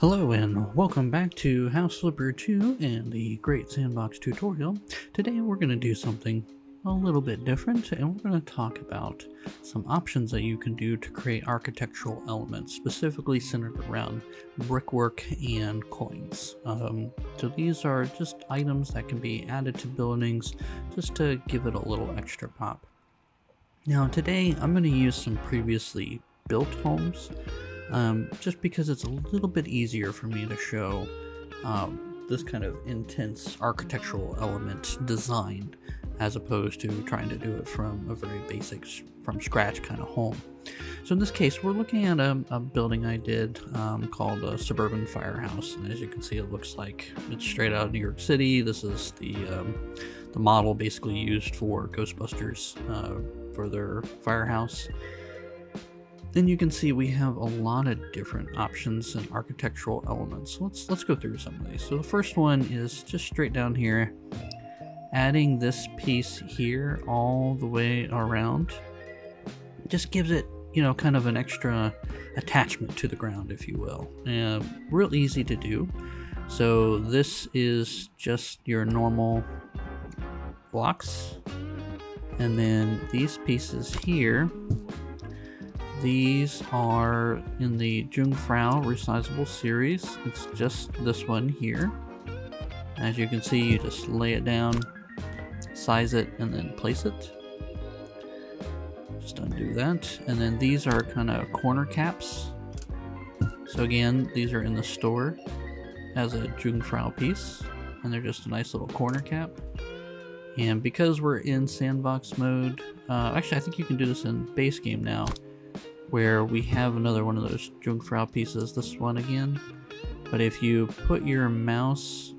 Hello and welcome back to House Flipper 2 and the Great Sandbox tutorial. Today we're going to do something a little bit different, and we're going to talk about some options that you can do to create architectural elements, specifically centered around brickwork and coins. So these are just items that can be added to buildings just to give it a little extra pop. Now today I'm going to use some previously built homes. Just because it's a little bit easier for me to show this kind of intense architectural element design as opposed to trying to do it from a very basic, from scratch kind of home. So in this case, we're looking at a building I did called a suburban firehouse, and as you can see, it looks like it's straight out of New York City. This is the model basically used for Ghostbusters for their firehouse. Then you can see we have a lot of different options and architectural elements. Let's go through some of these. So the first one is just straight down here, adding this piece here all the way around. Just gives it, kind of an extra attachment to the ground, if you will. Real easy to do. So this is just your normal blocks. And then these pieces here, these are in the Jungfrau resizable series. It's just this one here. As you can see, you just lay it down, size it, and then place it. Just undo that. And then these are kind of corner caps. So again, these are in the store as a Jungfrau piece, and they're just a nice little corner cap. And because we're in sandbox mode, actually I think you can do this in base game now, where we have another one of those Jungfrau pieces, this one again. But if you put your mouse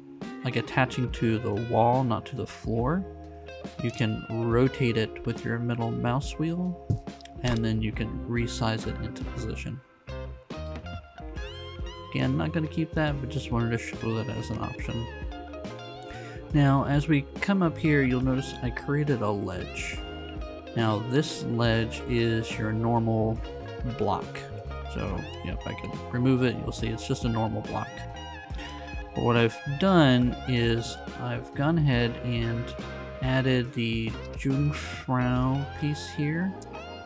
like attaching to the wall, not to the floor, you can rotate it with your middle mouse wheel, and then you can resize it into position. Again, not going to keep that, but just wanted to show that as an option. Now, as we come up here, you'll notice I created a ledge. Now, this ledge is your normal block. So if I can remove it, you'll see it's just a normal block. But what I've done is I've gone ahead and added the Jungfrau piece here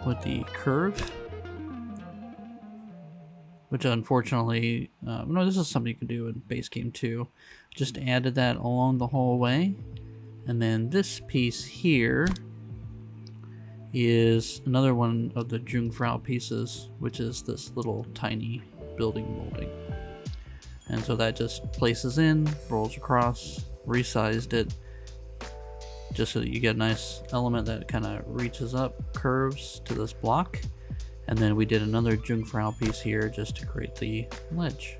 with the curve, which unfortunately, no, this is something you can do in base game too. Just added that along the whole way. And then this piece here is another one of the Jungfrau pieces, which is this little tiny building molding. And so that just places in, rolls across, resized it, just so that you get a nice element that kind of reaches up, curves to this block. And then we did another Jungfrau piece here just to create the ledge.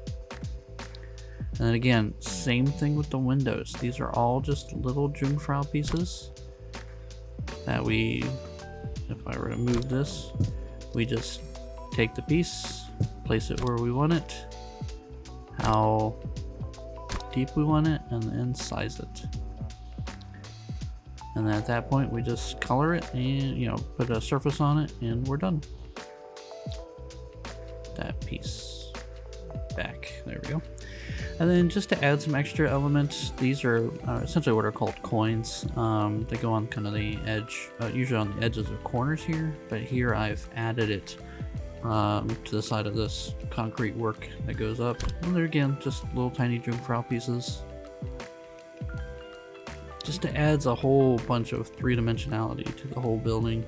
And then again, same thing with the windows. These are all just little Jungfrau pieces that we, if I were to move this, we just take the piece, place it where we want it, how deep we want it, and then size it. And then at that point, we just color it and, put a surface on it, and we're done. That piece back. There we go. And then just to add some extra elements, these are essentially what are called coins. They go on kind of the edge, usually on the edges of corners here, but here I've added it to the side of this concrete work that goes up. And they're again just little tiny Jungfrau pieces. Just to adds a whole bunch of three-dimensionality to the whole building.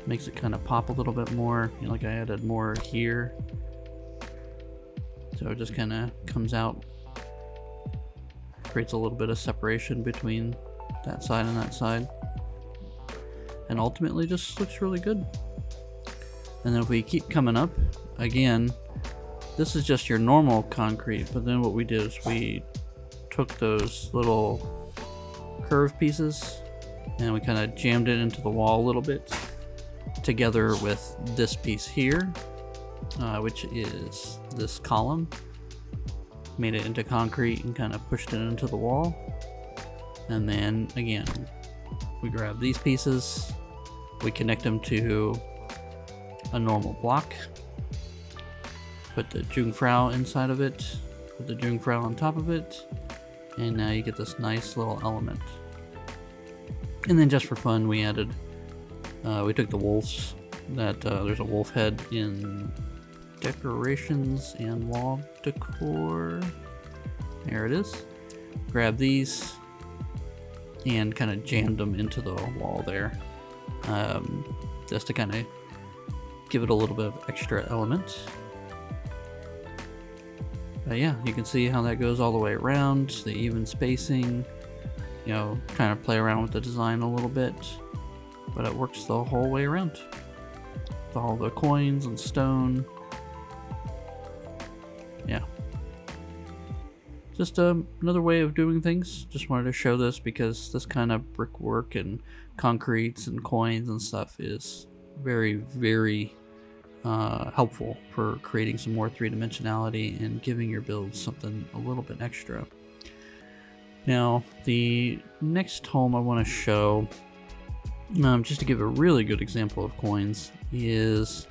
Makes it kind of pop a little bit more, like I added more here. So it just kind of comes out, creates a little bit of separation between that side and that side, and ultimately just looks really good. And then if we keep coming up, again, this is just your normal concrete, but then what we did is we took those little curved pieces and we kind of jammed it into the wall a little bit, together with this piece here, which is this column. Made it into concrete and kind of pushed it into the wall. And then again, we grab these pieces, we connect them to a normal block, put the Jungfrau inside of it, put the Jungfrau on top of it, and now you get this nice little element. And then just for fun, we added, we took the wolves, there's a wolf head in decorations and wall decor. There it is. Grab these and kind of jammed them into the wall there, just to kind of give it a little bit of extra element. But yeah, you can see how that goes all the way around, the even spacing, you know, kind of play around with the design a little bit, but it works the whole way around. With all the coins and stone. Yeah. Just another way of doing things. Just wanted to show this because this kind of brickwork and concretes and coins and stuff is very, very helpful for creating some more three-dimensionality and giving your build something a little bit extra. Now, the next home I want to show, just to give a really good example of coins, is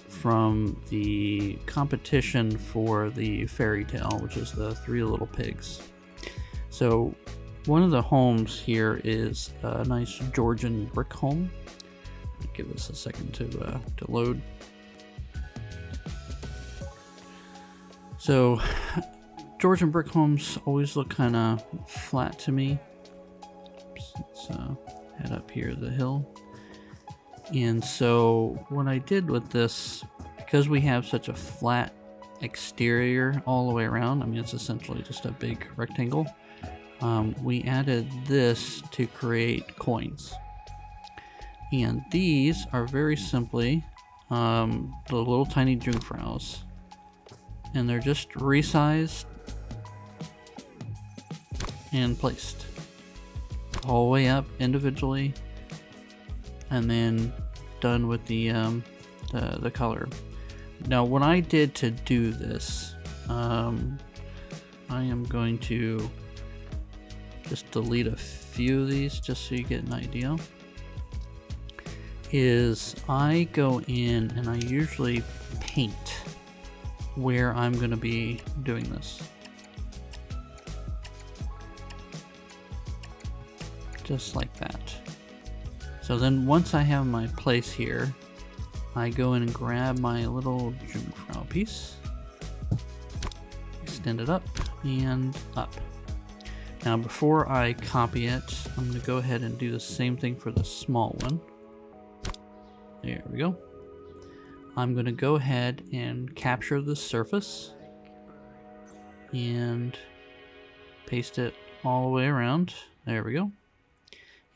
from the competition for the fairy tale, which is the Three Little Pigs. So one of the homes here is a nice Georgian brick home. Give this a second to load. So Georgian brick homes always look kind of flat to me. Let's head up here the hill. And so what I did with this, because we have such a flat exterior all the way around, I mean it's essentially just a big rectangle, we added this to create coins. And these are very simply the little tiny Jungfraus, and they're just resized and placed all the way up individually, and then done with the color. Now what I did to do this, I am going to just delete a few of these just so you get an idea, is I go in and I usually paint where I'm going to be doing this. Just like that. So then once I have my place here, I go in and grab my little Jungfrau piece, extend it up and up. Now before I copy it, I'm going to go ahead and do the same thing for the small one. There we go. I'm going to go ahead and capture the surface and paste it all the way around. There we go.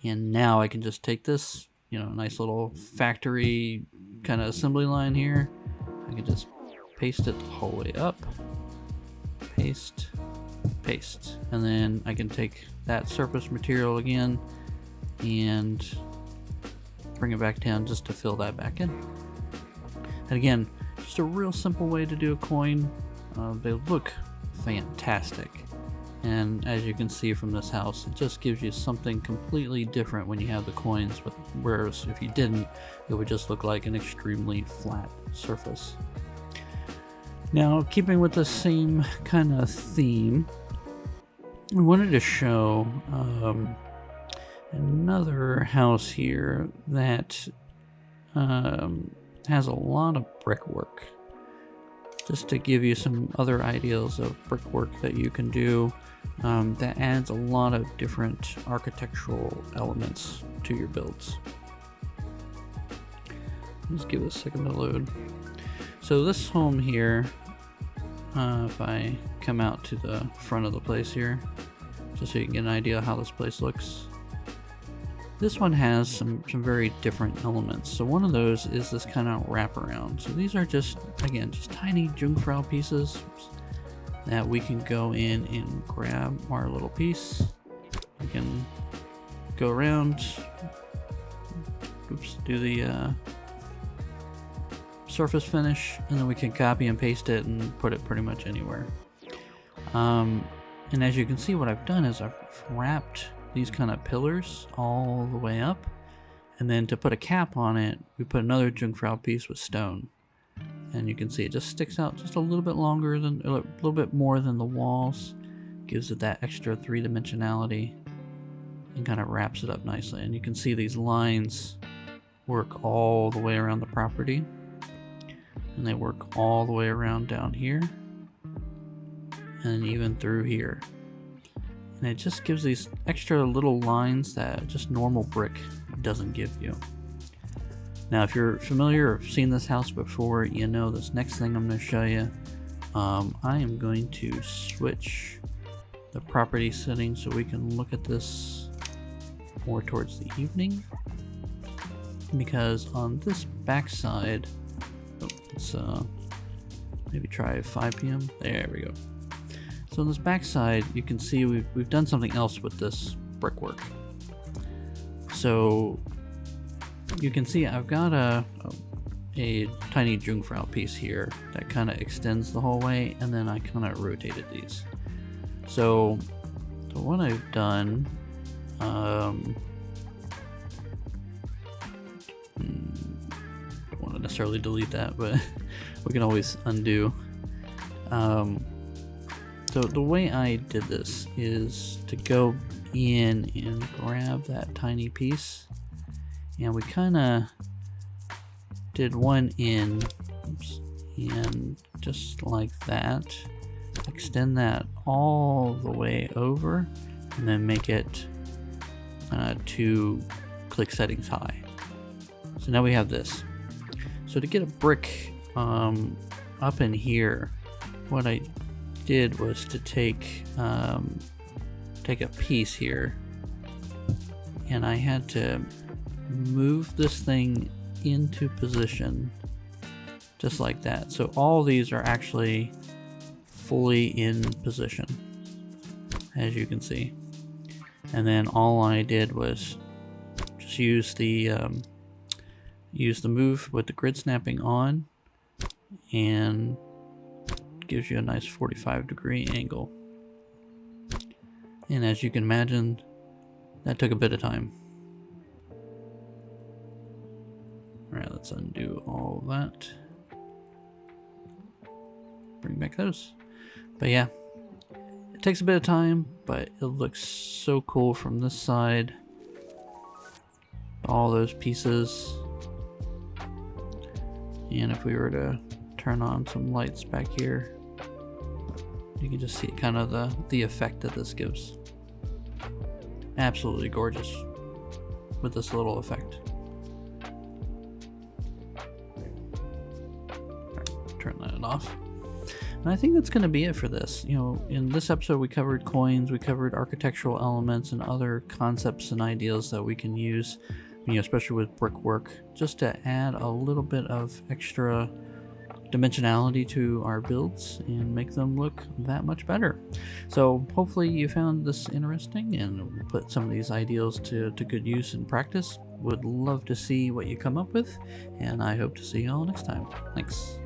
And now I can just take this, you know, nice little factory kind of assembly line here. I can just paste it the whole way up. Paste, paste. And then I can take that surface material again and bring it back down just to fill that back in. And again, just a real simple way to do a coin. They look fantastic. And as you can see from this house, it just gives you something completely different when you have the coins, whereas if you didn't, it would just look like an extremely flat surface. Now, keeping with the same kind of theme, I wanted to show another house here that has a lot of brickwork. Just to give you some other ideas of brickwork that you can do that adds a lot of different architectural elements to your builds. Let's give it a second to load. So this home here, if I come out to the front of the place here, just so you can get an idea of how this place looks. This one has some very different elements. So one of those is this kind of wraparound. So these are just, again, just tiny Jungfrau pieces that we can go in and grab our little piece. We can go around, do the surface finish, and then we can copy and paste it and put it pretty much anywhere. And as you can see, what I've done is I've wrapped these kind of pillars all the way up, and then to put a cap on it, we put another Jungfrau piece with stone. and you can see it just sticks out just a little bit longer than, a little bit more than the walls. Gives it that extra three-dimensionality and kind of wraps it up nicely. And you can see these lines work all the way around the property, and they work all the way around down here and even through here. And it just gives these extra little lines that just normal brick doesn't give you. Now, if you're familiar or seen this house before, you know this next thing I'm going to show you. I am going to switch the property setting so we can look at this more towards the evening, because on this back side, let's maybe try 5 p.m. There we go. So on this back side, you can see we've done something else with this brickwork. So you can see I've got a tiny Jungfrau piece here that kind of extends the whole way, and then I kind of rotated these. So what I've done, don't want to necessarily delete that, but we can always undo. So the way I did this is to go in and grab that tiny piece, and we kind of did one in, and just like that, extend that all the way over, and then make it 2 click settings high. So now we have this. So to get a brick up in here, what I did was to take a piece here, and I had to move this thing into position just like that. So all these are actually fully in position, as you can see. And then all I did was just use the move with the grid snapping on, and gives you a nice 45-degree angle. And as you can imagine, that took a bit of time. Alright, let's undo all of that. Bring back those. But yeah, it takes a bit of time, but it looks so cool from this side. All those pieces. And if we were to turn on some lights back here, you can just see kind of the effect that this gives. Absolutely gorgeous with this little effect. Right, turn that off. And I think that's going to be it for this. You know, in this episode we covered coins, we covered architectural elements and other concepts and ideas that we can use, you know, especially with brickwork, just to add a little bit of extra dimensionality to our builds and make them look that much better. So hopefully you found this interesting and put some of these ideas to good use in practice. Would love to see what you come up with, and I hope to see you all next time. Thanks.